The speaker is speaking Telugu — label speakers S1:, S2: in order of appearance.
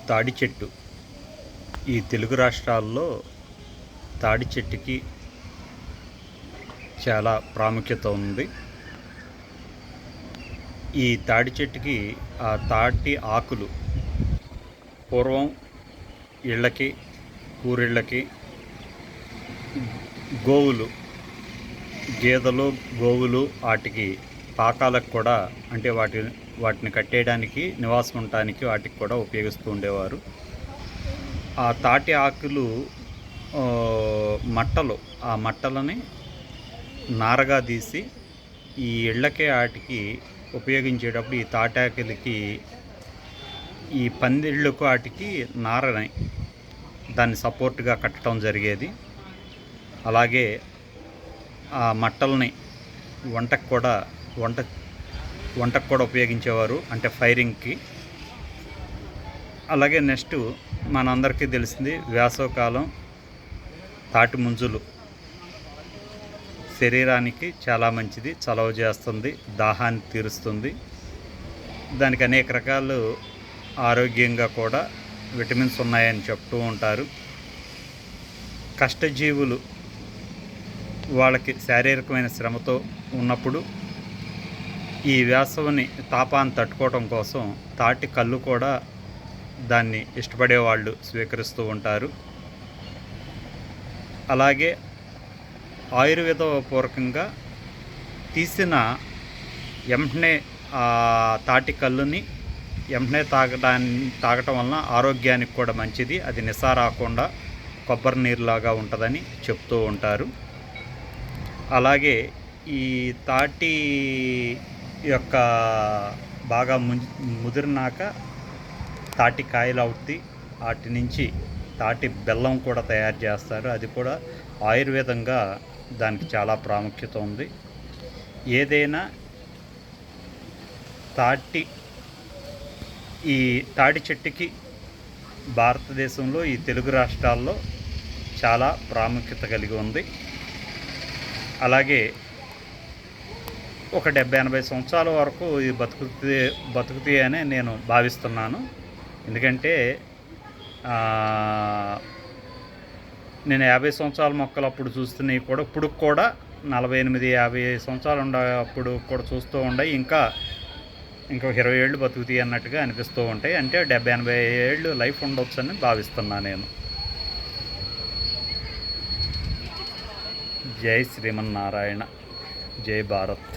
S1: తాడి చెట్టు ఈ తెలుగు రాష్ట్రాల్లో తాడి చెట్టుకి చాలా ప్రాముఖ్యత ఉంది. ఈ తాడి చెట్టుకి ఆ తాటి ఆకులు పూర్వం ఇళ్ళకి, కూరిళ్ళకి, గోవులు, గేదెలు, గోవులు వాటికి పాకాలకు కూడా, అంటే వాటిని కట్టేయడానికి, నివాసం ఉండటానికి వాటికి కూడా ఉపయోగిస్తూ ఉండేవారు. ఆ తాటి ఆకులు మట్టలు, ఆ మట్టలని నారగా తీసి ఈ ఇళ్ళకే వాటికి ఉపయోగించేటప్పుడు ఈ తాటాకులకి, ఈ పందిళ్ళకు వాటికి నారని దాన్ని సపోర్ట్గా కట్టడం జరిగేది. అలాగే ఆ మట్టల్ని వంటకు కూడా ఉపయోగించేవారు, అంటే ఫైరింగ్కి. అలాగే నెక్స్ట్ మనందరికీ తెలిసింది వేసవకాలం తాటి ముంజులు శరీరానికి చాలా మంచిది, చలవ చేస్తుంది, దాహాన్ని తీరుస్తుంది. దానికి అనేక రకాలు ఆరోగ్యంగా కూడా విటమిన్స్ ఉన్నాయని చెప్తూ ఉంటారు. కష్టజీవులు వాళ్ళకి శారీరకమైన శ్రమతో ఉన్నప్పుడు ఈ వేసవిని తాపాన్ని తట్టుకోవడం కోసం తాటి కళ్ళు కూడా దాన్ని ఇష్టపడే వాళ్ళు స్వీకరిస్తూ ఉంటారు. అలాగే ఆయుర్వేదపూర్వకంగా తీసిన వెంటనే ఆ తాటి కళ్ళుని వెంటనే తాగటం వలన ఆరోగ్యానికి కూడా మంచిది. అది నిశా రాకుండా కొబ్బరి నీరులాగా ఉంటుందని చెప్తూ ఉంటారు. అలాగే ఈ తాటి యొక్క బాగా ముదిరినాక తాటి కాయలు అవుతాయి, వాటి నుంచి తాటి బెల్లం కూడా తయారు చేస్తారు. అది కూడా ఆయుర్వేదంగా దానికి చాలా ప్రాముఖ్యత ఉంది. ఏదైనా ఈ తాటి చెట్టుకి భారతదేశంలో ఈ తెలుగు రాష్ట్రాల్లో చాలా ప్రాముఖ్యత కలిగి ఉంది. అలాగే ఒక 70-80 సంవత్సరాల వరకు ఇది బతుకుతాయి అని నేను భావిస్తున్నాను. ఎందుకంటే నేను 50 సంవత్సరాల మొక్కలు అప్పుడు చూస్తున్నాయి కూడా, ఇప్పుడు కూడా 48-50 సంవత్సరాలు అప్పుడు కూడా చూస్తూ ఉండే, ఇంకా 20 ఏళ్ళు బతుకుతాయి అన్నట్టుగా అనిపిస్తూ ఉంటాయి. అంటే 70-80 ఏళ్ళు లైఫ్ ఉండొచ్చు అని భావిస్తున్నాను నేను. జై శ్రీమన్నారాయణ, జై భారత్.